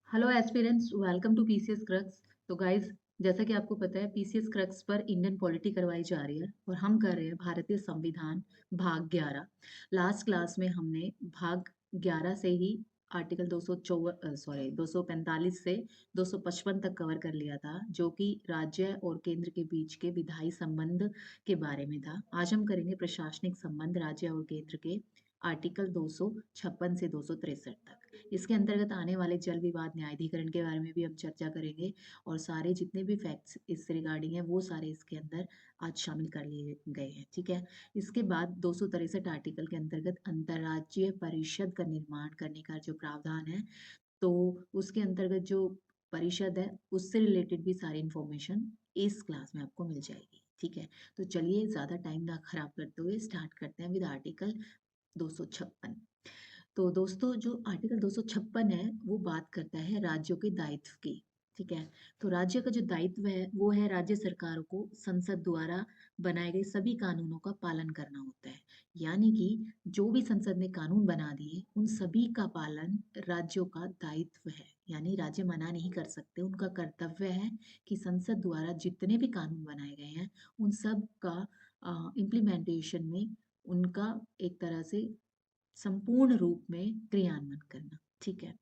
Hello aspirants, welcome to PCS crux. तो guys, जैसा कि आपको पता है पीसीएस क्रक्स पर इंडियन पॉलिटी करवाई जा रही है और हम कर रहे हैं भारतीय संविधान भाग 11। लास्ट क्लास में हमने भाग 11 से ही आर्टिकल 245 से 255 तक कवर कर लिया था, जो कि राज्य और केंद्र के बीच के विधायी संबंध के बारे में था। आज हम करेंगे प्रशासनिक संबंध राज्य और केंद्र के, आर्टिकल 256 से 263 तक। इसके अंतर्गत आने वाले जल विवाद न्यायाधिकरण के बारे में भी हम चर्चा करेंगे और सारे जितने भी फैक्ट्स इससे रिगार्डिंग है वो सारे इसके अंदर आज शामिल कर लिए गए हैं। ठीक है। इसके बाद 263 आर्टिकल के अंतर्गत अंतर्राज्यीय परिषद का निर्माण करने का जो प्रावधान है, तो उसके अंतर्गत जो परिषद है उससे रिलेटेड भी सारी इंफॉर्मेशन इस क्लास में आपको मिल जाएगी। ठीक है। तो चलिए ज़्यादा टाइम ना खराब करते हुए स्टार्ट करते हैं विद आर्टिकल 256। तो दोस्तों, जो आर्टिकल 256 है वो बात करता है राज्यों के दायित्व की। ठीक है। तो राज्य का जो दायित्व है वो है राज्य सरकारों को संसद द्वारा बनाए गए सभी कानूनों का पालन करना होता है। यानी कि जो भी संसद ने कानून बना दिए उन सभी का पालन राज्यों का दायित्व है। यानी राज्य मना नहीं कर सकते, उनका कर्तव्य है कि संसद द्वारा जितने भी कानून बनाए गए हैं उन सब का इम्प्लीमेंटेशन में उनका एक तरह से संपूर्ण रूप में क्रियान्वयन करना। ठीक है।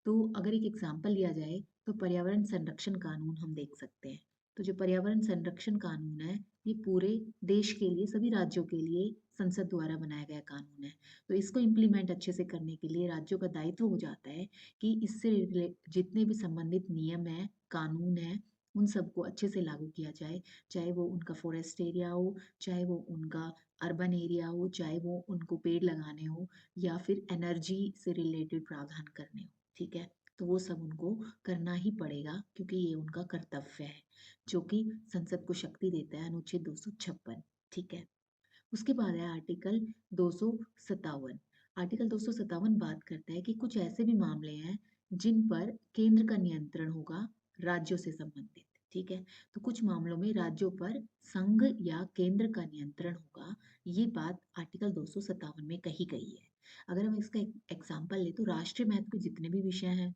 तो अगर एक एग्जाम्पल लिया जाए तो पर्यावरण संरक्षण कानून हम देख सकते हैं। तो जो पर्यावरण संरक्षण कानून है ये पूरे देश के लिए, सभी राज्यों के लिए संसद द्वारा बनाया गया कानून है। तो इसको इम्प्लीमेंट अच्छे से करने के लिए राज्यों का दायित्व हो जाता है कि इससे जितने भी संबंधित नियम है, कानून है, उन सबको अच्छे से लागू किया जाए। चाहे वो उनका फॉरेस्ट एरिया हो, चाहे वो उनका अर्बन एरिया हो, चाहे वो उनको पेड़ लगाने हो या फिर एनर्जी से रिलेटेड प्रावधान करने हो। ठीक है। तो वो सब उनको करना ही पड़ेगा क्योंकि ये उनका कर्तव्य है, जो कि संसद को शक्ति देता है अनुच्छेद 256। ठीक है। उसके बाद है आर्टिकल 257। आर्टिकल 257 बात करता है कि कुछ ऐसे भी मामले हैं जिन पर केंद्र का नियंत्रण होगा राज्यों से संबंधित। ठीक है। तो कुछ मामलों में राज्यों पर संघ या केंद्र का नियंत्रण होगा, ये बात आर्टिकल 257 में कही गई है। अगर हम इसका एग्जाम्पल ले तो राष्ट्रीय महत्व के जितने भी विषय हैं,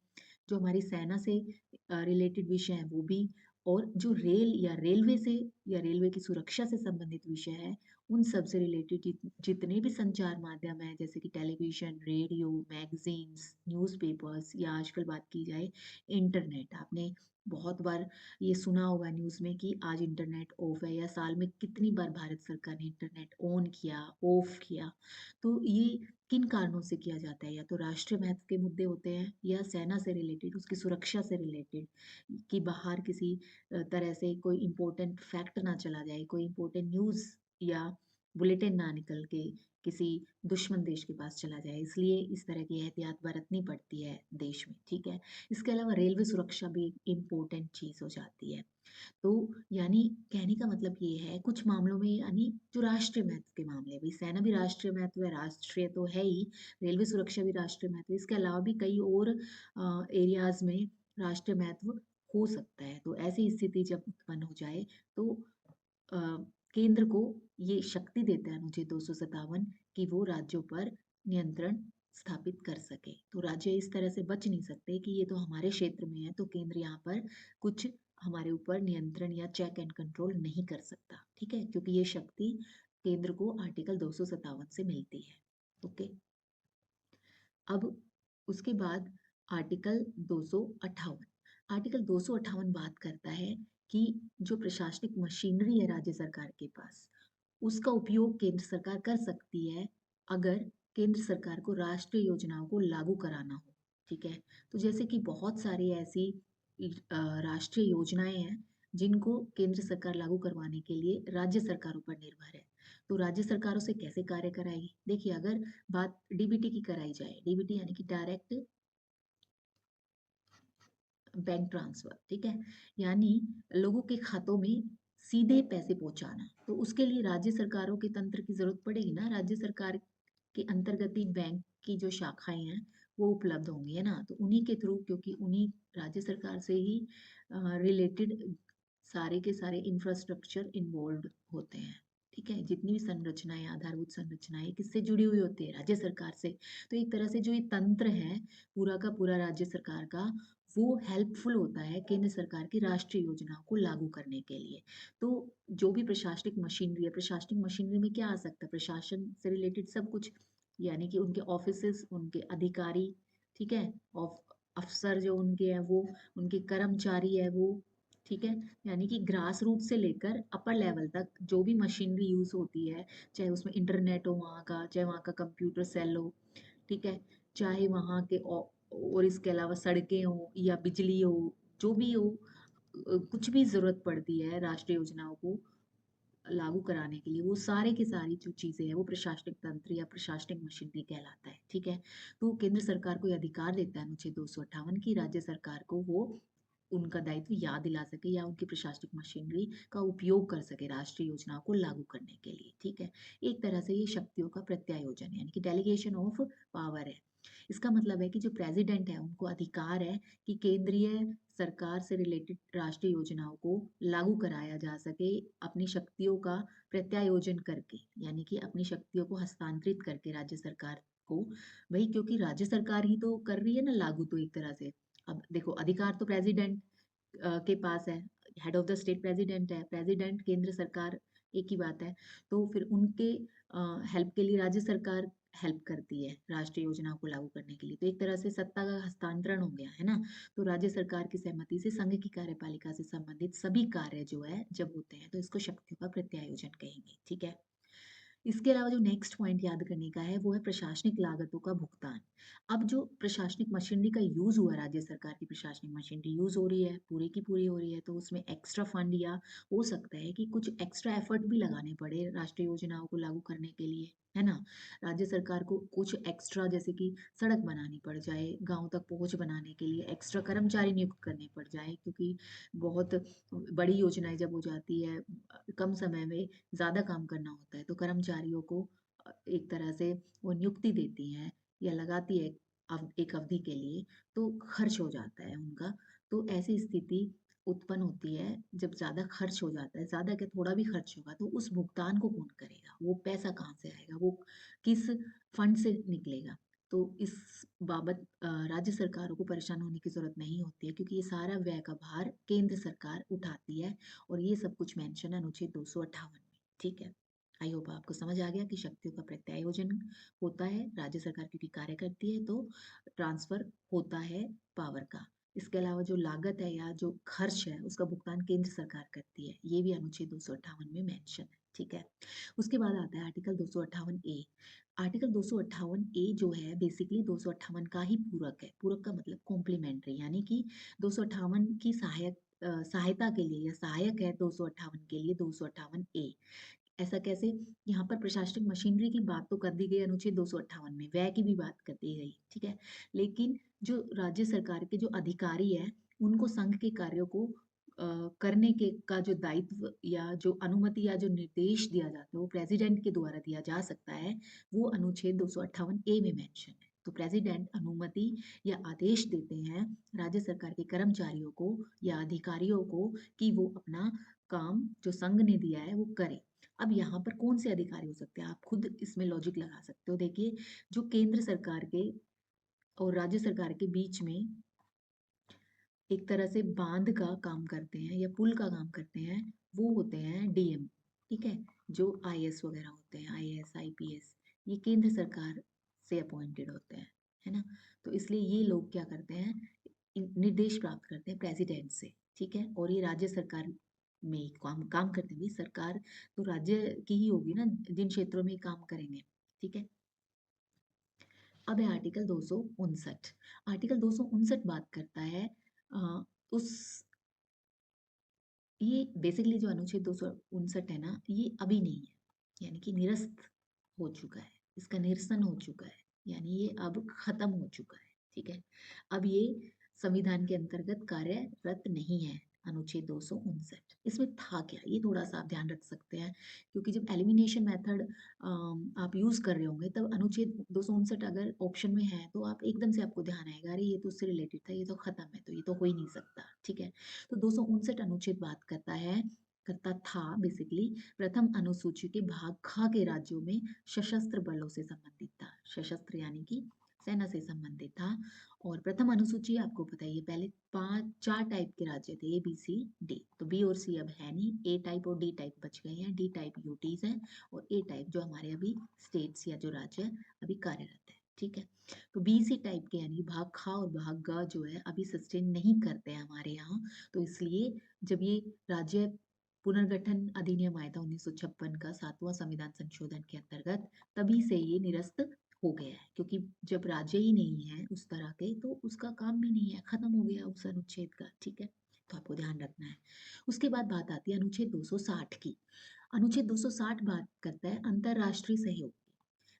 जो हमारी सेना से रिलेटेड विषय हैं वो भी, और जो रेल या रेलवे से या रेलवे की सुरक्षा से संबंधित विषय है उन सब से रिलेटेड जितने भी संचार माध्यम है, जैसे कि टेलीविजन, रेडियो, मैगजीन्स, न्यूज़पेपर्स, या आजकल बात की जाए इंटरनेट। आपने बहुत बार ये सुना होगा न्यूज़ में कि आज इंटरनेट ऑफ है, या साल में कितनी बार भारत सरकार ने इंटरनेट ऑन किया, ऑफ किया। तो ये किन कारणों से किया जाता है? या तो राष्ट्रीय महत्व के मुद्दे होते हैं, या सेना से रिलेटेड, उसकी सुरक्षा से रिलेटेड, कि बाहर किसी तरह से कोई इम्पोर्टेंट फैक्ट ना चला जाए, कोई इम्पोर्टेंट न्यूज़ या बुलेटिन ना निकल के किसी दुश्मन देश के पास चला जाए, इसलिए इस तरह की एहतियात बरतनी पड़ती है देश में। ठीक है। इसके अलावा रेलवे सुरक्षा भी एक इम्पोर्टेंट चीज़ हो जाती है। तो यानी कहने का मतलब ये है कुछ मामलों में, यानी जो राष्ट्रीय महत्व के मामले, भाई सेना भी राष्ट्रीय महत्व है, राष्ट्रीय तो है ही, रेलवे सुरक्षा भी राष्ट्रीय महत्व है, इसके अलावा भी कई और एरियाज में राष्ट्रीय महत्व हो सकता है। तो ऐसी स्थिति जब उत्पन्न हो जाए तो अ, केंद्र को ये शक्ति देता है अनुच्छेद 257 कि वो राज्यों पर नियंत्रण स्थापित कर सके। तो राज्य इस तरह से बच नहीं सकते कि ये तो हमारे क्षेत्र में है तो केंद्र यहाँ पर कुछ हमारे ऊपर नियंत्रण या चेक एंड कंट्रोल नहीं कर सकता। ठीक है। क्योंकि ये शक्ति केंद्र को आर्टिकल 257 से मिलती है। ओके। अब उसके बाद आर्टिकल 258। आर्टिकल 258 बात करता है कि जो प्रशासनिक मशीनरी है राज्य सरकार के पास, उसका उपयोग केंद्र सरकार कर सकती है अगर केंद्र सरकार को राष्ट्रीय योजनाओं को लागू कराना हो। ठीक है। तो जैसे कि बहुत सारी ऐसी राष्ट्रीय योजनाएं हैं जिनको केंद्र सरकार लागू करवाने के लिए राज्य सरकारों पर निर्भर है। तो राज्य सरकारों से कैसे कार्य कराएगी? देखिए, अगर बात डीबीटी की कराई जाए, डीबीटी यानी कि डायरेक्ट बैंक ट्रांसफर। ठीक है। यानी लोगों के खातों में सीधे पैसे पहुंचाना, तो उसके लिए राज्य सरकारों के तंत्र की जरूरत पड़ेगी ना। राज्य सरकार के अंतर्गत ही बैंक की जो शाखाएं हैं वो उपलब्ध होंगी, है ना। तो उन्हीं के थ्रू, क्योंकि उन्हीं राज्य सरकार से ही रिलेटेड सारे के सारे इंफ्रास्ट्रक्चर इन्वॉल्व होते हैं। ठीक है, जितनी भी संरचनाएं, आधारभूत संरचनाएं किससे जुड़ी हुई होती है, राज्य सरकार से। तो एक तरह से जो ये तंत्र है पूरा का पूरा राज्य सरकार का, वो हेल्पफुल होता है केंद्र सरकार की राष्ट्रीय योजनाओं को लागू करने के लिए। तो जो भी प्रशासनिक मशीनरी है, प्रशासनिक मशीनरी में क्या आ सकता है, प्रशासन से रिलेटेड सब कुछ, यानी कि उनके ऑफिसेस, उनके अधिकारी, ठीक है, अफसर जो उनके हैं वो, उनके कर्मचारी है वो, ठीक है, यानी कि ग्रास रूट से लेकर अपर लेवल तक जो भी मशीनरी यूज होती है, चाहे उसमें इंटरनेट हो वहाँ का, चाहे वहाँ का कंप्यूटर सेल हो, ठीक है, चाहे वहाँ के और इसके अलावा सड़कें हो या बिजली हो, जो भी हो, कुछ भी जरूरत पड़ती है राष्ट्रीय योजनाओं को लागू कराने के लिए, वो सारे की सारी जो चीजें हैं वो प्रशासनिक तंत्र या प्रशासनिक मशीनरी कहलाता है, ठीक है। तो केंद्र सरकार को यह अधिकार देता है अनुच्छेद 258 की राज्य सरकार को वो उनका दायित्व याद दिला सके या उनकी प्रशासनिक मशीनरी का उपयोग कर सके राष्ट्रीय योजनाओं को लागू करने के लिए, ठीक है। एक तरह से ये शक्तियों का प्रत्यायोजन यानी कि डेलीगेशन ऑफ पावर है। इसका मतलब है कि जो प्रेसिडेंट है उनको अधिकार है कि केंद्रीय सरकार से रिलेटेड राष्ट्रीय योजनाओं को लागू कराया जा सके अपनी शक्तियों का प्रत्यायोजन करके, यानी कि अपनी शक्तियों को हस्तांतरित करके राज्य सरकार को। वही, क्योंकि राज्य सरकार ही तो कर रही है ना लागू, तो एक तरह से अब देखो अधिकार तो प्रेसिडेंट के पास है, head of the state president है, प्रेसिडेंट केंद्र सरकार एक ही बात है। तो फिर उनके हेल्प के लिए राज्य सरकार हेल्प करती है राष्ट्रीय योजनाओं को लागू करने के लिए, तो एक तरह से सत्ता का हस्तांतरण हो गया है ना। तो राज्य सरकार की सहमति से संघ की कार्यपालिका से संबंधित सभी कार्य जो है जब होते हैं तो इसको शक्तियों का प्रत्यायोजन कहेंगे, ठीक है। इसके अलावा जो नेक्स्ट पॉइंट याद करने का है वो है प्रशासनिक लागतों का भुगतान। अब जो प्रशासनिक मशीनरी का यूज हुआ, राज्य सरकार की प्रशासनिक मशीनरी यूज हो रही है, पूरी की पूरी हो रही है, तो उसमें एक्स्ट्रा फंड या हो सकता है कि कुछ एक्स्ट्रा एफर्ट भी लगाने पड़े राष्ट्रीय योजनाओं को लागू करने के लिए, है ना। राज्य सरकार को कुछ एक्स्ट्रा, जैसे कि सड़क बनानी पड़ जाए, गांव तक पहुंच बनाने के लिए एक्स्ट्रा कर्मचारी नियुक्त करने पड़ जाए, क्योंकि बहुत बड़ी योजनाएं जब हो जाती है, कम समय में ज़्यादा काम करना होता है, तो कर्मचारियों को एक तरह से वो नियुक्ति देती हैं या लगाती है एक अवधि के लिए, तो खर्च हो जाता है उनका। तो ऐसी स्थिति उत्पन्न होती है जब ज़्यादा खर्च हो जाता है, ज़्यादा क्या थोड़ा भी खर्च होगा तो उस भुगतान को कौन करेगा, वो पैसा कहाँ से आएगा, वो किस फंड से निकलेगा। तो इस बाबत राज्य सरकारों को परेशान होने की जरूरत नहीं होती है, क्योंकि ये सारा व्यय का भार केंद्र सरकार उठाती है, और ये सब कुछ मेंशन है अनुच्छेद 258 में, ठीक है। आई होप आपको समझ आ गया कि शक्तियों का प्रत्यायोजन होता है, राज्य सरकार क्योंकि कार्य करती है तो ट्रांसफर होता है पावर का। इसके अलावा जो लागत है या जो खर्च है उसका भुगतान केंद्र सरकार करती है, ये भी अनुच्छेद 258 में मेंशन है, ठीक है। उसके बाद आता है आर्टिकल 258 ए। आर्टिकल 258 ए जो है बेसिकली 258 का ही पूरक है। पूरक का मतलब कॉम्प्लीमेंट्री, यानी कि 258 की सहायता के लिए या सहायक है 258 के लिए 258 ए। ऐसा कैसे, यहाँ पर प्रशासनिक मशीनरी की बात तो कर दी गई अनुच्छेद 258 में, व्यय की भी बात कर दी गई, ठीक है। लेकिन जो राज्य सरकार के जो अधिकारी है उनको संघ के कार्यों को करने के का जो दायित्व या जो अनुमति या जो निर्देश दिया जाता है वो प्रेसिडेंट के द्वारा दिया जा सकता है, वो अनुच्छेद 258 ए में मेंशन है। तो प्रेसिडेंट अनुमति या आदेश देते हैं राज्य सरकार के कर्मचारियों को या अधिकारियों को कि वो अपना काम जो संघ ने दिया है वो करे। अब यहाँ पर कौन से अधिकारी हो सकते हैं, आप खुद इसमें लॉजिक लगा सकते हो। देखिए, जो केंद्र सरकार के और राज्य सरकार के बीच में एक तरह से बांध का काम करते हैं या पुल का काम करते हैं, वो होते हैं डीएम, ठीक है। जो आईएएस वगैरह होते हैं, आईएएस आईपीएस, ये केंद्र सरकार से अपॉइंटेड होते हैं, है ना। तो इसलिए ये लोग क्या करते हैं, निर्देश प्राप्त करते हैं प्रेसिडेंट से, ठीक है। और ये राज्य सरकार में काम काम करते हैं, सरकार तो राज्य की ही होगी ना जिन क्षेत्रों में काम करेंगे, ठीक है। अब है आर्टिकल 259। आर्टिकल 259 बात करता है उस ये बेसिकली जो अनुच्छेद 259 है ना, ये अभी नहीं है, यानी कि निरस्त हो चुका है, इसका निरसन हो चुका है, यानी ये अब खत्म हो चुका है, ठीक है। अब ये संविधान के अंतर्गत कार्यरत नहीं है अनुच्छेद 259। इसमें था क्या, ये थोड़ा सा आप ध्यान रख सकते हैं, क्योंकि जब एलिमिनेशन मेथड आप यूज कर रहे होंगे तब अनुच्छेद 259 अगर ऑप्शन में है तो आप एकदम से आपको ध्यान आएगा, अरे ये तो उससे रिलेटेड था, ये तो खत्म है, तो ये तो हो ही नहीं सकता, ठीक है। तो 259 अनुच्छेद बात करता है करता था बेसिकली प्रथम अनुसूची के भाग ख के राज्यों में सशस्त्र बलों से संबंधित था। सशस्त्र यानी कि सेना से संबंधित था। और प्रथम अनुसूची आपको पता ही है, पहले पांच चार टाइप के राज्य थे, ए बी सी डी। तो बी और सी अब है नहीं, ए टाइप और डी टाइप बच गए हैं। डी टाइप यूटीज हैं और ए टाइप जो हमारे अभी स्टेट्स या जो राज्य अभी कार्यरत है। ठीक है, तो बी सी टाइप के यानी भाग खा और भाग ग जो है अभी सस्टेन नहीं करते हैं हमारे यहाँ। तो इसलिए जब ये राज्य पुनर्गठन अधिनियम आया था 1956 का 7वां संविधान संशोधन के अंतर्गत, तभी से ये निरस्त हो गया है। क्योंकि जब राज्य ही नहीं है उस तरह के तो उसका काम भी नहीं है, खत्म हो गया उस अनुच्छेद का। ठीक है, तो आपको ध्यान रखना है। उसके बाद बात आती है अनुच्छेद 260 की। अनुच्छेद 260 बात करता है अंतरराष्ट्रीय सहयोग की।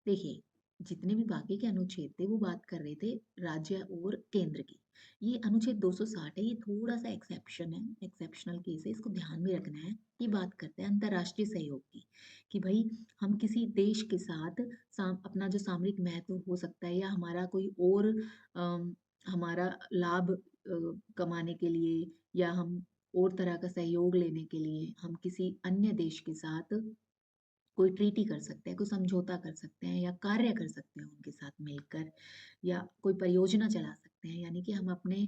देखिए, जितने भी बाकी के अनुच्छेद थे वो बात कर रहे थे राज्य और केंद्र की। ये अनुच्छेद 260 है, ये थोड़ा सा एक्सेप्शन है, एक्सेप्शनल केस है, इसको ध्यान में रखना है। ये बात करते हैं अंतरराष्ट्रीय सहयोग की कि भाई हम किसी देश के साथ अपना जो सामरिक महत्व हो सकता है या हमारा कोई और हमारा लाभ कमाने के लिए या हम और तरह का सहयोग लेने के लिए हम किसी अन्य देश के साथ कोई ट्रीटी कर सकते हैं, कोई समझौता कर सकते हैं या कार्य कर सकते हैं उनके साथ मिलकर, या कोई परियोजना चला सकते हैं। यानी कि हम अपने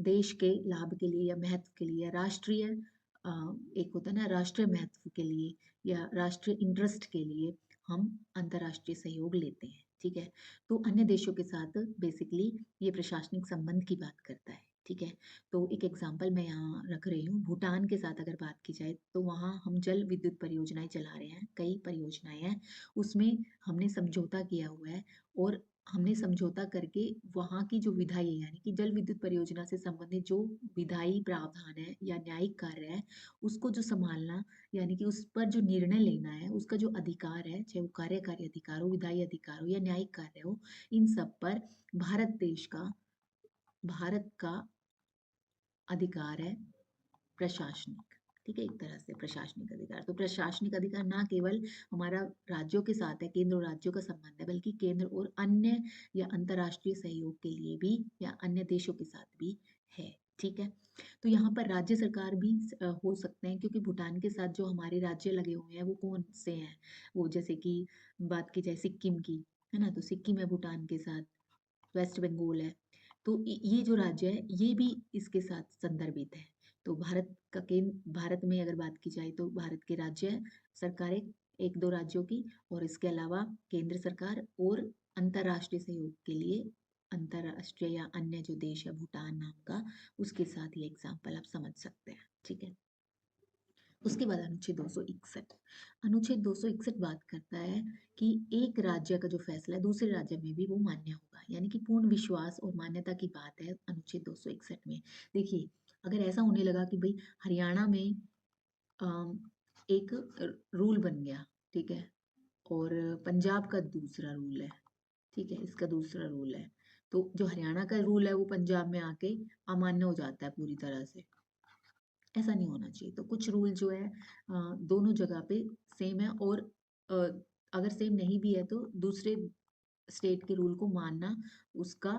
देश के लाभ के लिए या महत्व के लिए या राष्ट्रीय एक होता है ना राष्ट्रीय महत्व के लिए या राष्ट्रीय इंटरेस्ट के लिए हम अंतर्राष्ट्रीय सहयोग लेते हैं। ठीक है, तो अन्य देशों के साथ बेसिकली ये प्रशासनिक संबंध की बात करता है। ठीक है, तो एक एग्जांपल मैं यहाँ रख रही हूँ, भूटान के साथ अगर बात की जाए तो वहाँ हम जल विद्युत परियोजनाएं चला रहे हैं, कई परियोजनाएं हैं, उसमें हमने समझौता किया हुआ है। और हमने समझौता करके वहाँ की जो विधायी है यानी कि जल विद्युत परियोजना से संबंधित जो विधायी प्रावधान है या न्यायिक कार्य है उसको जो संभालना, यानी कि उस पर जो निर्णय लेना है उसका जो अधिकार है, चाहे वो कार्यकारी अधिकार हो, विधायी अधिकार हो या न्यायिक कार्य हो, इन सब पर भारत का अधिकार है प्रशासनिक। ठीक है, एक तरह से प्रशासनिक अधिकार। तो प्रशासनिक अधिकार ना केवल हमारा राज्यों के साथ है, केंद्र और राज्यों का संबंध है, बल्कि केंद्र और अन्य या अंतर्राष्ट्रीय सहयोग के लिए भी या अन्य देशों के साथ भी है। ठीक है, तो यहाँ पर राज्य सरकार भी हो सकते हैं, क्योंकि भूटान के साथ जो हमारे राज्य लगे हुए हैं वो कौन से हैं, वो जैसे कि बात की जाए सिक्किम की, है ना, तो सिक्किम है भूटान के साथ, वेस्ट बंगाल है। तो ये जो राज्य है ये भी इसके साथ संदर्भित है। तो भारत में अगर बात की जाए तो भारत के राज्य सरकारें एक दो राज्यों की, और इसके अलावा केंद्र सरकार और अंतर्राष्ट्रीय सहयोग के लिए अंतर्राष्ट्रीय या अन्य जो देश है भूटान नाम का, उसके साथ ये एग्जाम्पल आप समझ सकते हैं। ठीक है, उसके बाद अनुच्छेद 261। अनुच्छेद 261 बात करता है कि एक राज्य का जो फैसला है दूसरे राज्य में भी वो मान्य होगा, यानी कि पूर्ण विश्वास और मान्यता की बात है अनुच्छेद 261 में। देखिए, अगर ऐसा होने लगा कि भाई हरियाणा में अम, एक रूल बन गया, ठीक है, और पंजाब का दूसरा रूल है, ठीक है, इसका दूसरा रूल है, तो जो हरियाणा का रूल है वो पंजाब में आके अमान्य हो जाता है पूरी तरह से। ऐसा नहीं होना चाहिए। तो कुछ रूल जो है दोनों जगह पे सेम है, और अ, अगर सेम नहीं भी है तो दूसरे स्टेट के रूल को मानना उसका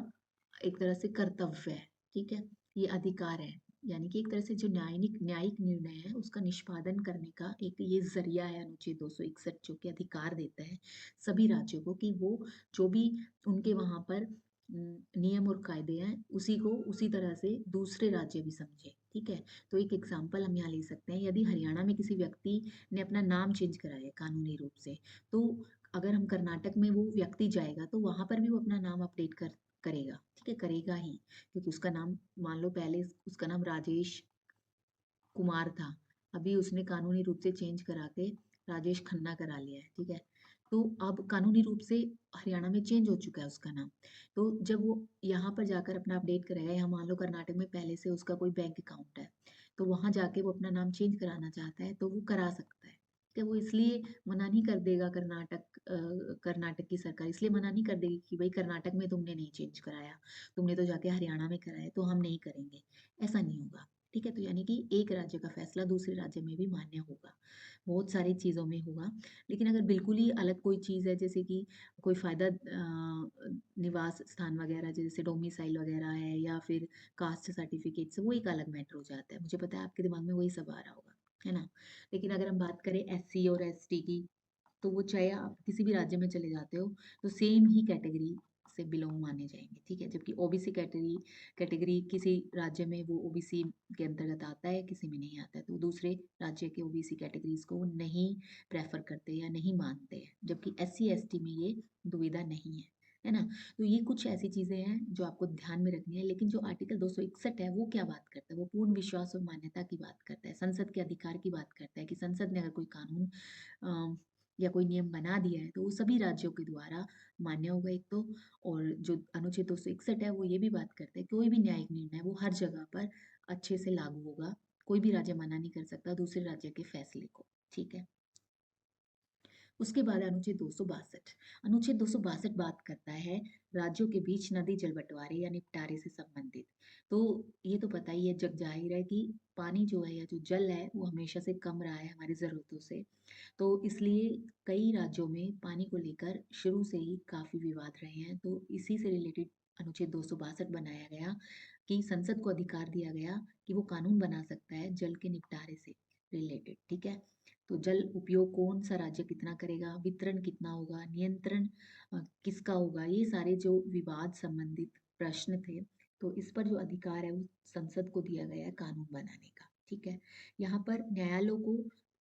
एक तरह से कर्तव्य है। ठीक है, ये अधिकार है, यानी कि एक तरह से जो न्यायिक न्यायिक निर्णय है उसका निष्पादन करने का एक ये जरिया है अनुच्छेद 261, जो कि अधिकार देता है सभी राज्यों को कि वो जो भी उनके वहां पर नियम और कायदे हैं उसी को उसी तरह से दूसरे राज्य भी समझे। ठीक है, तो एक एग्जाम्पल हम यहाँ ले सकते हैं, यदि हरियाणा में किसी व्यक्ति ने अपना नाम चेंज कराया है कानूनी रूप से, तो अगर हम कर्नाटक में वो व्यक्ति जाएगा तो वहां पर भी वो अपना नाम अपडेट करेगा। ठीक है, करेगा ही, क्योंकि उसका नाम मान लो पहले उसका नाम राजेश कुमार था, अभी उसने कानूनी रूप से चेंज करा के राजेश खन्ना करा लिया है। ठीक है, तो अब कानूनी रूप से हरियाणा में चेंज हो चुका है उसका नाम। तो जब वो यहाँ पर जाकर अपना अपडेट कराएगा, या मान लो कर्नाटक में पहले से उसका कोई बैंक अकाउंट है, तो वहां जाके वो अपना नाम चेंज कराना चाहता है तो वो करा सकता है। ठीक है, वो इसलिए मना नहीं कर देगा, कर्नाटक की सरकार इसलिए मना नहीं कर देगी कि भाई कर्नाटक में तुमने नहीं चेंज कराया, तुमने तो जाके हरियाणा में कराया तो हम नहीं करेंगे, ऐसा नहीं होगा। ठीक है, तो यानी कि एक राज्य का फैसला दूसरे राज्य में भी मान्य होगा, बहुत सारी चीज़ों में होगा। लेकिन अगर बिल्कुल ही अलग कोई चीज़ है, जैसे कि कोई फायदा निवास स्थान वगैरह जैसे डोमिसाइल वगैरह है या फिर कास्ट सर्टिफिकेट्स, वो एक अलग मैटर हो जाता है। मुझे पता है आपके दिमाग में वही सब आ रहा होगा। है ना? लेकिन अगर हम बात करें एससी और एसटी की, तो वो चाहे आप किसी भी राज्य में चले जाते हो, तो सेम ही कैटेगरी से बिलॉन्ग माने जाएँगे, ठीक है? जबकि ओबीसी कैटेगरी कैटेगरी किसी राज्य में वो ओबीसी के अंतर्गत आता है, किसी में नहीं आता है, तो दूसरे राज्य के ओबीसी कैटेगरीज़ को वो नहीं प्रेफ़र करते या नहीं मानते हैं, जबकि एससी, एसटी में ये दुविधा नहीं है ना? तो ये कुछ ऐसी चीज़ें हैं जो आपको ध्यान में रखनी है, लेकिन जो आर्टिकल 261 है, वो क्या बात करता है? वो पूर्ण विश्वास और मान्यता की बात करता है, संसद के अधिकार की बात करता है कि संसद ने अगर कोई कानून अ, या कोई नियम बना दिया है, तो वो सभी राज्यों के द्वारा मान्य होगा एक तो। और जो अनुच्छेद 261 है, वो ये भी बात करता है, कोई भी न्यायिक निर्णय वो हर जगह पर अच्छे से लागू होगा। कोई भी राज्य मना नहीं कर सकता दूसरे राज्य के फैसले को, ठीक है? उसके बाद है अनुच्छेद 262। अनुच्छेद 262 बात करता है राज्यों के बीच नदी जल बँटवारे या निपटारे से संबंधित। तो ये तो पता ही है, जग ज़ाहिर है कि पानी जो है या जो जल है, वो हमेशा से कम रहा है हमारी ज़रूरतों से। तो इसलिए कई राज्यों में पानी को लेकर शुरू से ही काफ़ी विवाद रहे हैं। तो इसी से रिलेटेड अनुच्छेद 262 बनाया गया कि संसद को अधिकार दिया गया कि वो कानून बना सकता है जल के निपटारे से रिलेटेड, ठीक है? तो जल उपयोग कौन-सा राज्य कितना करेगा, वितरण कितना होगा, नियंत्रण किसका होगा, ये सारे जो विवाद संबंधित प्रश्न थे, तो इस पर जो अधिकार है वो संसद को दिया गया है कानून बनाने का, ठीक है? यहाँ पर न्यायालयों को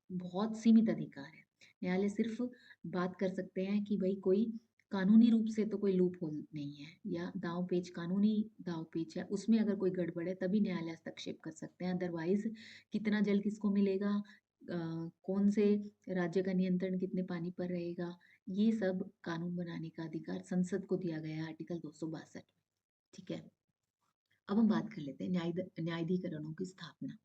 बहुत सीमित अधिकार है। न्यायालय सिर्फ़ बात कर सकते हैं कि भई कोई कानूनी रूप से तो कोई लूप होल नहीं है या दाँव-पेच कानूनी दाँव-पेच है, उसमें अगर कोई गड़बड़ है तभी न्यायालय हस्तक्षेप कर सकते हैं। अदरवाइज़ कितना जल किसको मिलेगा, कौन से राज्य का नियंत्रण कितने पानी पर रहेगा, ये सब कानून बनाने का अधिकार संसद को दिया गया है आर्टिकल 262 में, ठीक है? अब हम बात कर लेते हैं न्यायाधिकरणों की स्थापना।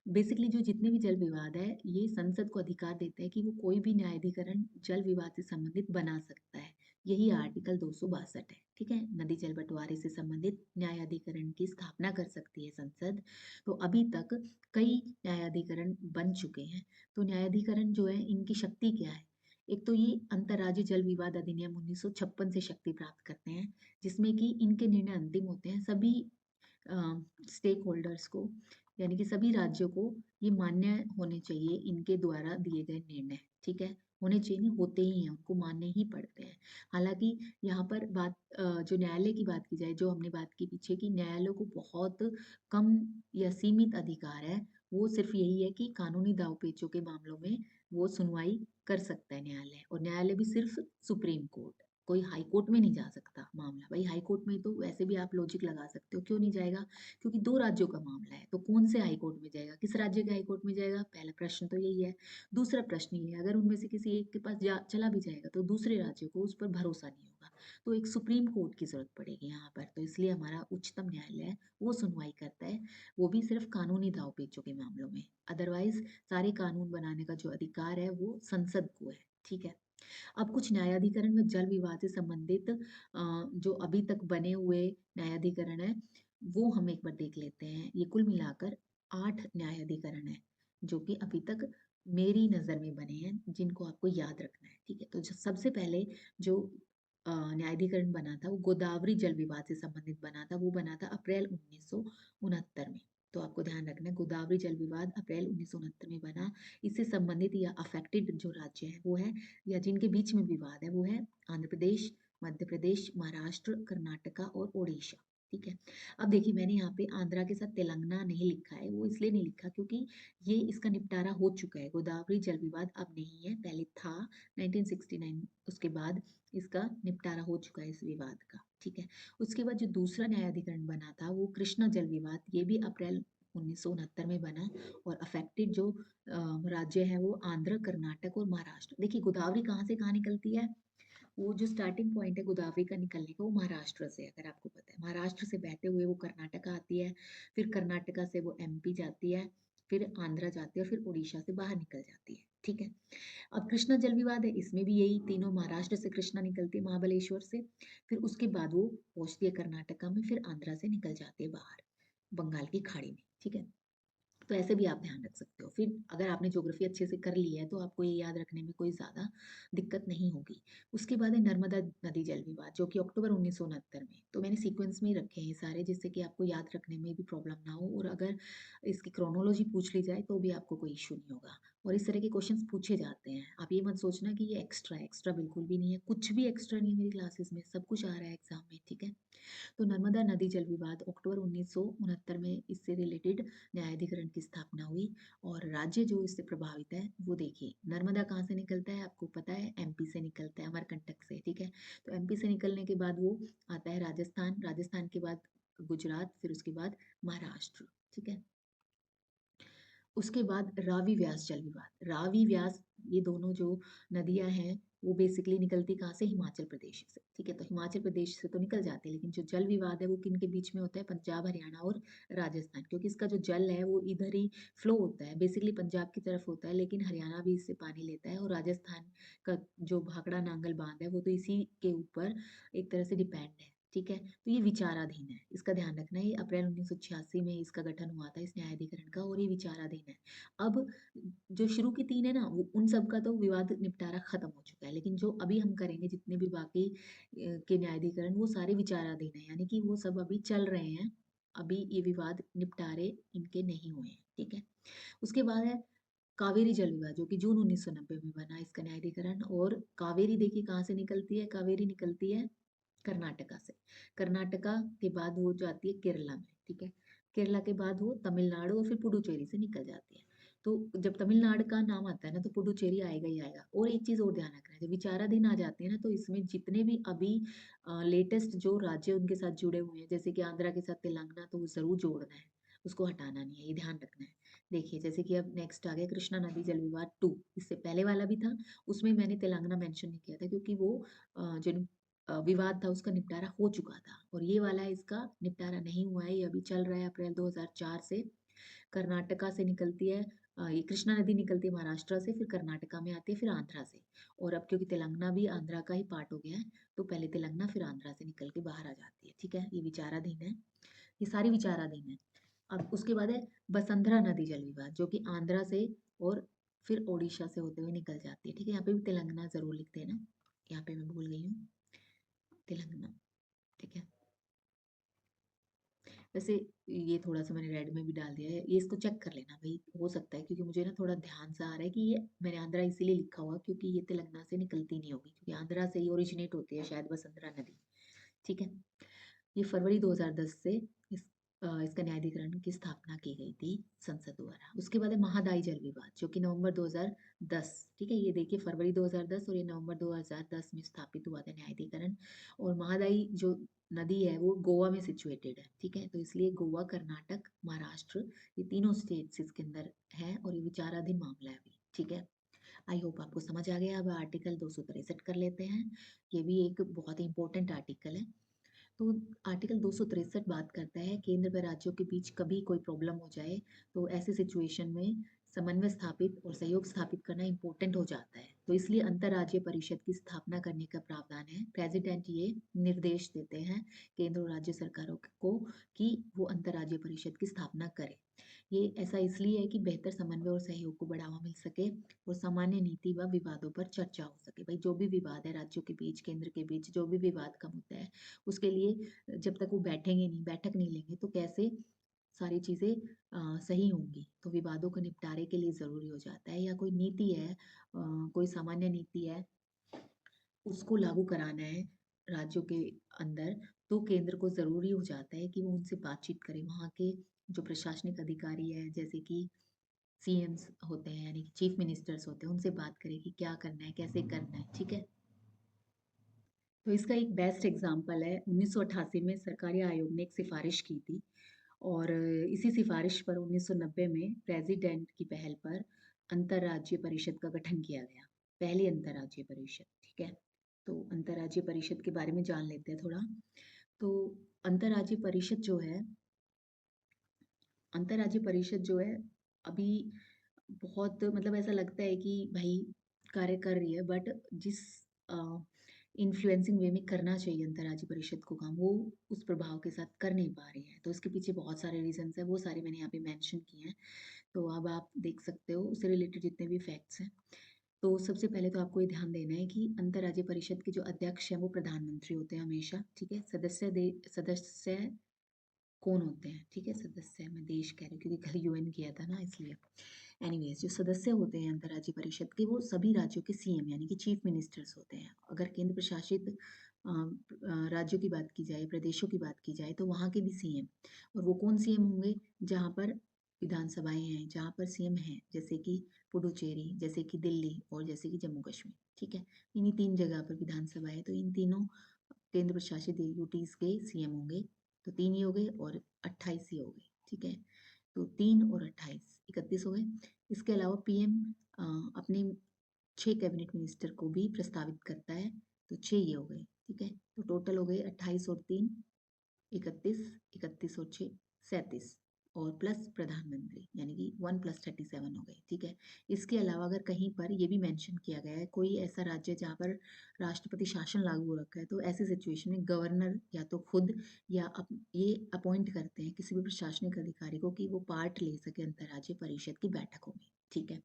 बेसिकली जो जितने भी जल विवाद है, ये संसद को अधिकार देता है कि वो कोई भी न्यायाधिकरण जल विवाद से संबंधित बना सकता है। यही आर्टिकल 262 है, ठीक है? नदी जल बँटवारे से संबंधित न्यायाधिकरण की स्थापना कर सकती है संसद। तो अभी तक कई न्यायाधिकरण बन चुके हैं। तो न्यायाधिकरण जो है, इनकी शक्ति क्या है? एक तो ये अंतर्राज्यीय जल विवाद अधिनियम 1956 से शक्ति प्राप्त करते हैं, जिसमें कि इनके निर्णय अंतिम होते हैं। सभी स्टेक होल्डर्स को, यानी कि सभी राज्यों को ये मान्य होने चाहिए इनके द्वारा दिए गए निर्णय, ठीक है? होने चाहिए नहीं, होते ही हैं, उनको मानने ही पड़ते हैं। हालाँकि यहाँ पर बात जो न्यायालय की बात की जाए, जो हमने बात की पीछे कि न्यायालयों को बहुत कम या सीमित अधिकार है, वो सिर्फ़ यही है कि कानूनी दाँव-पेचों के मामलों में वो सुनवाई कर सकता है न्यायालय, और न्यायालय भी सिर्फ़ सुप्रीम कोर्ट, कोई हाई कोर्ट में नहीं जा सकता मामला। भई हाई कोर्ट में तो वैसे भी आप लॉजिक लगा सकते हो, क्यों नहीं जाएगा? क्योंकि 2 राज्यों का मामला है, तो कौन से हाई कोर्ट में जाएगा? किस राज्य के हाई कोर्ट में जाएगा? पहला प्रश्न तो यही है। दूसरा प्रश्न ये है, अगर उनमें से किसी एक के पास जा चला भी जाएगा, तो दूसरे राज्यों को उस पर भरोसा नहीं होगा। तो एक सुप्रीम कोर्ट की ज़रूरत पड़ेगी यहाँ पर, तो इसलिए हमारा उच्चतम न्यायालय है, वो सुनवाई करता है, वो भी सिर्फ़ कानूनी दाँव-पेचों के मामलों में। अदरवाइज़ सारे कानून बनाने का जो अधिकार है, वो संसद को है, ठीक है? अब कुछ न्यायाधिकरण में जल विवाद से संबंधित जो अभी तक बने हुए न्यायाधिकरण हैं, वो हम एक बार देख लेते हैं। ये कुल मिलाकर 8 न्यायाधिकरण हैं, जो कि अभी तक मेरी नज़र में बने हैं, जिनको आपको याद रखना है, ठीक है? तो जो सबसे पहले जो न्यायाधिकरण बना था, वो गोदावरी जल विवाद से संबंधित बना था। वो बना था अप्रैल 1969 में। तो आपको ध्यान रखना है, गोदावरी जल विवाद अप्रैल 1969 में बना। इससे संबंधित या अफ़ेक्टेड जो राज्य है, वो है, या जिनके बीच में विवाद है, वो है आंध्र प्रदेश, मध्य प्रदेश, महाराष्ट्र, कर्नाटका और ओडिशा, ठीक है? अब देखिए, मैंने यहाँ पे आंध्रा के साथ तेलंगाना नहीं लिखा है, वो इसलिए नहीं लिखा क्योंकि ये इसका निपटारा हो चुका है। गोदावरी जल विवाद अब नहीं है, पहले था 1969, उसके बाद इसका निपटारा हो चुका है इस विवाद का, ठीक है? उसके बाद जो दूसरा न्यायाधिकरण बना था, वो कृष्णा जल विवाद, ये भी अप्रैल 1969 में बना, और अफ़ेक्टेड जो राज्य हैं वो आंध्र, कर्नाटक और महाराष्ट्र। देखिए, गोदावरी कहाँ से कहाँ निकलती है? वो जो स्टार्टिंग पॉइंट है गोदावरी का निकलने का, वो महाराष्ट्र से है, अगर आपको पता है। महाराष्ट्र से बहते हुए वो कर्नाटका आती है, फिर कर्नाटका से वो एमपी जाती है, फिर आंध्र जाती है और फिर उड़ीसा से बाहर निकल जाती है, ठीक है? अब कृष्णा जल विवाद है, इसमें भी यही तीनों महाराष्ट्र से कृष्णा निकलती है, महाबलेश्वर से, फिर उसके बाद वो पहुँचती है कर्नाटका में, फिर आंध्र से निकल जाती है बाहर, बंगाल की खाड़ी में, ठीक है? तो ऐसे भी आप ध्यान रख सकते हो। फिर अगर आपने ज्योग्राफी अच्छे से कर ली है तो आपको ये याद रखने में कोई ज़्यादा दिक्कत नहीं होगी। उसके बाद है नर्मदा नदी जल विवाद, जो कि अक्टूबर 1969 में, तो मैंने सीक्वेंस में ही रखे हैं सारे, जिससे कि आपको याद रखने में भी प्रॉब्लम ना हो, और अगर इसकी क्रोनोलॉजी पूछ ली जाए तो भी आपको कोई इश्यू नहीं होगा। और इस तरह के क्वेश्चंस पूछे जाते हैं। आप ये मत सोचना कि ये एक्स्ट्रा है, एक्स्ट्रा बिल्कुल भी नहीं है, कुछ भी एक्स्ट्रा नहीं है मेरी क्लासेस में, सब कुछ आ रहा है एग्जाम में, ठीक है। तो नर्मदा नदी जल विवाद अक्टूबर 1969 में इससे रिलेटेड न्यायाधिकरण की स्थापना हुई। और राज्य जो इससे प्रभावित है वो देखिए, नर्मदा कहाँ से निकलता है आपको पता है, एमपी से निकलता है, अमरकंटक से, ठीक है। तो एमपी से निकलने के बाद वो आता है राजस्थान, राजस्थान के बाद गुजरात, फिर उसके बाद महाराष्ट्र, ठीक है। उसके बाद रावी व्यास जल विवाद, रावी व्यास, ये दोनों जो नदियां हैं वो बेसिकली निकलती कहाँ से, हिमाचल प्रदेश से, ठीक है। तो हिमाचल प्रदेश से तो निकल जाती है, लेकिन जो जल विवाद है वो किन के बीच में होता है, पंजाब, हरियाणा और राजस्थान, क्योंकि इसका जो जल है वो इधर ही फ्लो होता है, बेसिकली पंजाब की तरफ होता है, लेकिन हरियाणा भी इससे पानी लेता है, और राजस्थान का जो भाखड़ा नांगल बांध है वो तो इसी के ऊपर एक तरह से डिपेंड है, ठीक है। तो ये विचाराधीन है, इसका ध्यान रखना है। ये अप्रैल 1986 में इसका गठन हुआ था इस न्यायाधिकरण का, और ये विचाराधीन है। अब जो शुरू की तीन है ना, वो उन सब का तो विवाद निपटारा खत्म हो चुका है, लेकिन जो अभी हम करेंगे जितने भी बाकी के न्यायाधिकरण, वो सारे विचाराधीन है, यानी कि वो सब अभी चल रहे हैं। अभी ये विवाद निपटारे इनके नहीं हुए हैं, ठीक है। उसके बाद है कावेरी जल विवाद, जो कि जून 1990 में बना इसका न्यायाधिकरण। और कावेरी देखिए कहाँ से निकलती है, कावेरी निकलती है कर्नाटका से। कर्नाटका के बाद वो जाती है केरला में, ठीक है। केरला के बाद वो तमिलनाडु और फिर पुडुचेरी से निकल जाती है। तो जब तमिलनाडु का नाम आता है ना तो पुडुचेरी आएगा ही आएगा। और एक चीज और ध्यान रखना है, जब विचाराधीन आ जाती है ना तो इसमें जितने भी अभी लेटेस्ट जो राज्य उनके साथ जुड़े हुए हैं, जैसे कि आंध्रा के साथ तेलंगाना, तो वो जरूर जोड़ना है, उसको हटाना नहीं है, ये ध्यान रखना है। देखिए जैसे कि अब नेक्स्ट आ गया कृष्णा नदी जल विवाद 2, इससे पहले वाला भी था, उसमें मैंने तेलंगाना मेंशन नहीं किया था क्योंकि वो जो विवाद था उसका निपटारा हो चुका था, और ये वाला इसका निपटारा नहीं हुआ है, ये अभी चल रहा है अप्रैल 2004 से। कर्नाटका से निकलती है, ये कृष्णा नदी निकलती है महाराष्ट्र से, फिर कर्नाटका में आती है, फिर आंध्रा से। और अब क्योंकि तेलंगाना भी आंध्रा का ही पार्ट हो गया है, तो पहले तेलंगाना फिर आंध्रा से निकल के बाहर आ जाती है, ठीक है। ये विचाराधीन है, ये सारी विचाराधीन है। अब उसके बाद है बसंधरा नदी जल विवाद, जो कि आंध्रा से और फिर ओडिशा से होते हुए निकल जाती है, ठीक है। यहाँ पे भी तेलंगाना जरूर लिखते हैं ना, यहाँ पे मैं भूल गई हूँ, तेलंगाना, ठीक है। वैसे ये थोड़ा सा मैंने रेड में भी डाल दिया है, ये इसको चेक कर लेना भाई, हो सकता है, क्योंकि मुझे ना थोड़ा ध्यान से आ रहा है कि ये मैंने आंध्रा इसीलिए लिखा हुआ क्योंकि ये तेलंगाना से निकलती नहीं होगी, क्योंकि आंध्रा से ही ओरिजिनेट होती है शायद बसंतरा नदी, ठीक है। ये फरवरी 2010 से इसका न्यायाधिकरण की स्थापना की गई थी संसद द्वारा। उसके बाद है महादाई जल विवाद, जो कि नवंबर 2010, ठीक है। ये देखिए फरवरी 2010 और ये नवंबर 2010 में स्थापित हुआ था न्यायाधिकरण। और महादाई जो नदी है वो गोवा में सिचुएटेड है, ठीक है। तो इसलिए गोवा, कर्नाटक, महाराष्ट्र, ये तीनों स्टेट्स इसके अंदर है, और ये विचाराधीन मामला है अभी, ठीक है। आई होप आपको समझ आ गया। अब आर्टिकल 263 कर लेते हैं, ये भी एक बहुत ही इंपॉर्टेंट आर्टिकल है। तो आर्टिकल 263 बात करता है केंद्र व राज्यों के बीच कभी कोई प्रॉब्लम हो जाए तो ऐसे सिचुएशन में समन्वय स्थापित और सहयोग स्थापित करना इम्पोर्टेंट हो जाता है। तो इसलिए अंतर्राज्यीय परिषद की स्थापना करने का प्रावधान है। प्रेसिडेंट ये निर्देश देते हैं केंद्र और राज्य सरकारों को कि वो अंतर्राज्यीय परिषद की स्थापना करें। ये ऐसा इसलिए है कि बेहतर समन्वय और सहयोग को बढ़ावा मिल सके और सामान्य नीति व विवादों पर चर्चा हो सके। भाई जो भी विवाद है राज्यों के बीच, केंद्र के बीच, जो भी विवाद का मुद्दा है, उसके लिए जब तक वो बैठेंगे नहीं, बैठक नहीं लेंगे, तो कैसे सारी चीजें सही होंगी। तो विवादों को निपटारे के लिए जरूरी हो जाता है, या कोई नीति है, कोई सामान्य नीति है, उसको लागू कराना है राज्यों के अंदर, तो केंद्र को जरूरी हो जाता है कि वो उनसे बातचीत करे, वहाँ के जो प्रशासनिक अधिकारी है, जैसे कि सीएम्स होते हैं यानी कि चीफ मिनिस्टर्स होते हैं, उनसे बात करें कि क्या करना है, कैसे करना है, ठीक है। तो इसका एक बेस्ट एग्जाम्पल है 1988 में सरकारी आयोग ने एक सिफारिश की थी, और इसी सिफारिश पर 1990 में प्रेसिडेंट की पहल पर अंतर्राज्यीय परिषद का गठन किया गया, पहली अंतर्राज्यीय परिषद, ठीक है। तो अंतर्राज्यीय परिषद के बारे में जान लेते हैं थोड़ा। तो अंतर्राज्यीय परिषद जो है, अंतर्राज्यीय परिषद जो है अभी बहुत मतलब ऐसा लगता है कि भाई कार्य कर रही है, बट जिस इन्फ्लुएंसिंग वे में करना चाहिए अंतर्राज्यीय परिषद को काम, वो उस प्रभाव के साथ कर नहीं पा रही है। तो इसके पीछे बहुत सारे रीजंस हैं, वो सारे मैंने यहाँ पे मेंशन किए हैं। तो अब आप देख सकते हो उससे रिलेटेड जितने भी फैक्ट्स हैं। तो सबसे पहले तो आपको ये ध्यान देना है कि अंतर्राज्यीय परिषद के जो अध्यक्ष हैं वो प्रधानमंत्री होते हैं हमेशा, ठीक है। सदस्य कौन होते हैं, ठीक है। सदस्य मैं देश कह रही हूँ क्योंकि कल यूएन किया था ना, इसलिए। एनीवेज, जो सदस्य होते हैं अंतर्राज्यीय परिषद के, वो सभी राज्यों के सीएम यानी कि चीफ मिनिस्टर्स होते हैं। अगर केंद्र प्रशासित राज्यों की बात की जाए, प्रदेशों की बात की जाए, तो वहाँ के भी सीएम। और वो कौन सीएम होंगे? जहाँ पर विधानसभाएं हैं, जहाँ पर सीएम हैं, जैसे कि पुडुचेरी, जैसे कि दिल्ली और जैसे कि जम्मू कश्मीर, ठीक है। इन्हीं तीन जगह पर विधानसभा है, तो इन तीनों केंद्र प्रशासित यूटीज के सीएम होंगे। तो 3 ही हो गए और 28 ही हो गए, ठीक है। तो 3 और 28 31 हो गए। इसके अलावा पीएम अपने 6 कैबिनेट मिनिस्टर को भी प्रस्तावित करता है, तो 6 ये हो गए, ठीक है। तो टोटल हो गए 28 और 3 31, 31 और 6 37, और प्लस प्रधानमंत्री यानी कि 1 + 37 हो गए, ठीक है। इसके अलावा अगर कहीं पर ये भी मेंशन किया गया है कोई ऐसा राज्य जहाँ पर राष्ट्रपति शासन लागू हो रखा है, तो ऐसी सिचुएशन में गवर्नर या तो खुद या ये अपॉइंट करते हैं किसी भी प्रशासनिक अधिकारी को कि वो पार्ट ले सके अंतर्राज्यीय परिषद की बैठकों में, ठीक है।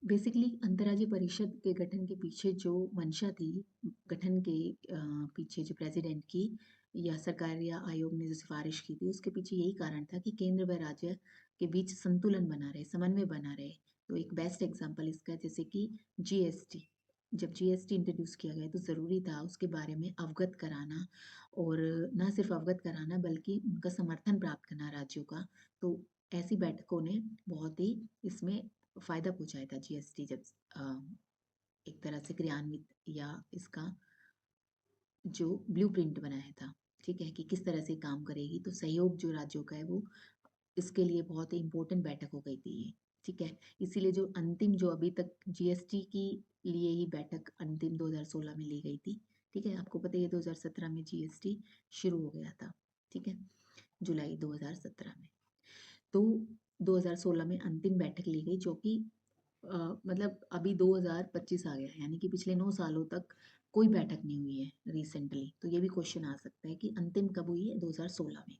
बेसिकली अंतर्राज्यीय परिषद के गठन के पीछे जो मंशा थी, गठन के पीछे जो प्रेसिडेंट की या सरकार या आयोग ने जो सिफारिश की थी, उसके पीछे यही कारण था कि केंद्र व राज्य के बीच संतुलन बना रहे, समन्वय बना रहे। तो एक बेस्ट एग्जांपल इसका है जैसे कि जीएसटी। जब जीएसटी इंट्रोड्यूस किया गया तो ज़रूरी था उसके बारे में अवगत कराना, और ना सिर्फ अवगत कराना बल्कि उनका समर्थन प्राप्त करना राज्यों का। तो ऐसी बैठकों ने बहुत ही इसमें फ़ायदा पहुँचाया था जीएसटी जब एक तरह से क्रियान्वित या इसका जो ब्लूप्रिंट बनाया था, ठीक है, कि किस तरह से काम करेगी। तो सहयोग जो राज्यों का है वो इसके लिए बहुत ही इम्पोर्टेंट बैठक हो गई थी ये, ठीक है। इसीलिए जो अंतिम जो अभी तक जीएसटी की लिए ही बैठक अंतिम 2016 में ली गई थी, ठीक है। आपको पता है ये 2017 में जीएसटी शुरू हो गया था, ठीक है, जुलाई 2017 में। तो 2016 में अंतिम बैठक ली गई जो कि मतलब अभी 2025 आ गया है, यानी कि पिछले 9 सालों तक कोई बैठक नहीं हुई है रिसेंटली। तो ये भी क्वेश्चन आ सकता है कि अंतिम कब हुई है? 2016 में।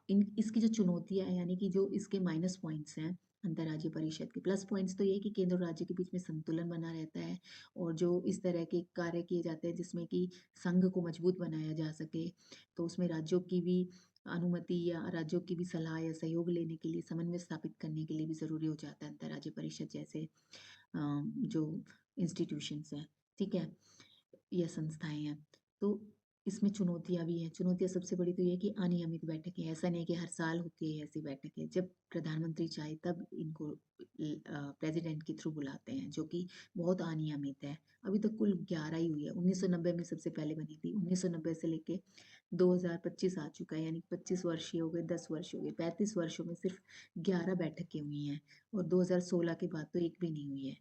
इन इसकी जो चुनौतियां हैं यानी कि जो इसके माइनस पॉइंट्स हैं अंतर्राज्यीय परिषद के, प्लस पॉइंट्स तो ये है कि केंद्र और राज्य के बीच में संतुलन बना रहता है, और जो इस तरह के कार्य किए जाते हैं जिसमें कि संघ को मजबूत बनाया जा सके, तो उसमें राज्यों की भी अनुमति या राज्यों की भी सलाह या सहयोग लेने के लिए, समन्वय स्थापित करने के लिए भी ज़रूरी हो जाता है अंतर्राज्यीय परिषद जैसे जो इंस्टीट्यूशंस हैं, ठीक है, या संस्थाएं हैं। तो इसमें चुनौतियां भी हैं। चुनौतियां सबसे बड़ी तो ये है कि अनियमित बैठकें, ऐसा नहीं है कि हर साल होती है ऐसी बैठकें। जब प्रधानमंत्री चाहे तब इनको प्रेसिडेंट के थ्रू बुलाते हैं, जो कि बहुत अनियमित है। अभी तक कुल 11 ही हुई है। 1990 में सबसे पहले बनी थी। 1990 से लेके 2025 आ चुका है, यानी 25 वर्ष ही हो गए, 10 वर्ष हो गए, 35 वर्षों में सिर्फ 11 बैठकें हुई हैं, और 2016 के बाद तो एक भी नहीं हुई है।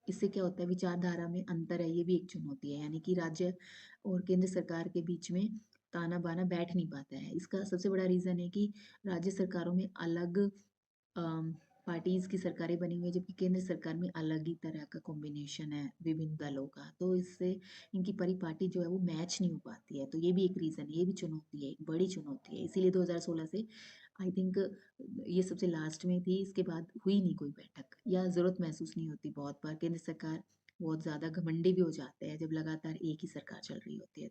इससे क्या होता है, विचारधारा में अंतर है, ये भी एक चुनौती है, यानी कि राज्य और केंद्र सरकार के बीच में ताना बाना बैठ नहीं पाता है। इसका सबसे बड़ा रीजन है कि राज्य सरकारों में अलग पार्टीज की सरकारें बनी हुई है, जबकि केंद्र सरकार में अलग ही तरह का कॉम्बिनेशन है विभिन्न दलों का। तो इससे इनकी परिपाटी जो है वो मैच नहीं हो पाती है। तो ये भी एक रीजन है, ये भी चुनौती है, एक बड़ी चुनौती है। इसीलिए 2016 से आई थिंक ये सबसे लास्ट में थी, इसके बाद हुई नहीं कोई बैठक, या ज़रूरत महसूस नहीं होती। बहुत बार केंद्र सरकार बहुत ज़्यादा घमंडी भी हो जाते हैं जब लगातार एक ही सरकार चल रही होती है,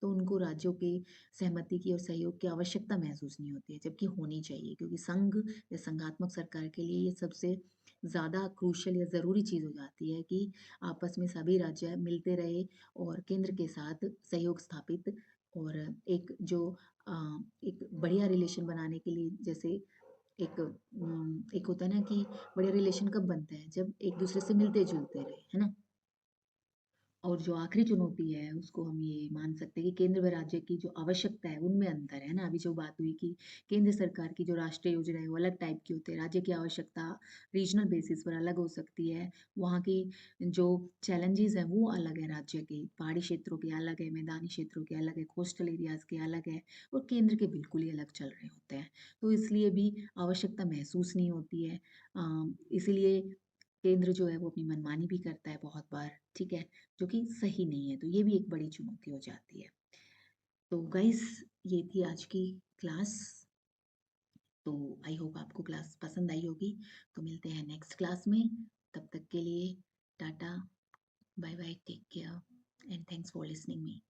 तो उनको राज्यों की सहमति की और सहयोग की आवश्यकता महसूस नहीं होती है, जबकि होनी चाहिए, क्योंकि संघ या संघात्मक सरकार के लिए ये सबसे ज़्यादा क्रूशल या ज़रूरी चीज़ हो जाती है कि आपस में सभी राज्य मिलते रहे और केंद्र के साथ सहयोग स्थापित, और एक जो एक बढ़िया रिलेशन बनाने के लिए, जैसे एक होता है ना कि बढ़िया रिलेशन कब बनता है, जब एक दूसरे से मिलते जुलते रहे, है ना। और जो आखिरी चुनौती है उसको हम ये मान सकते हैं कि केंद्र व राज्य की जो आवश्यकता है उनमें अंतर है ना। अभी जो बात हुई कि केंद्र सरकार की जो राष्ट्रीय योजना है वो अलग टाइप की होती है, राज्य की आवश्यकता रीजनल बेसिस पर अलग हो सकती है। वहाँ की जो चैलेंजेस हैं वो अलग है, राज्य के पहाड़ी क्षेत्रों के अलग है, मैदानी क्षेत्रों के अलग है, कोस्टल एरियाज के अलग है, और केंद्र के बिल्कुल ही अलग चल रहे होते हैं। तो इसलिए भी आवश्यकता महसूस नहीं होती है। इसीलिए केंद्र जो है वो अपनी मनमानी भी करता है बहुत बार, ठीक है, जो कि सही नहीं है, तो ये भी एक बड़ी चुनौती हो जाती है। तो गाइस, ये थी आज की क्लास। तो आई होप आपको क्लास पसंद आई होगी। तो मिलते हैं नेक्स्ट क्लास में। तब तक के लिए tata, bye bye, take care and thanks for listening me.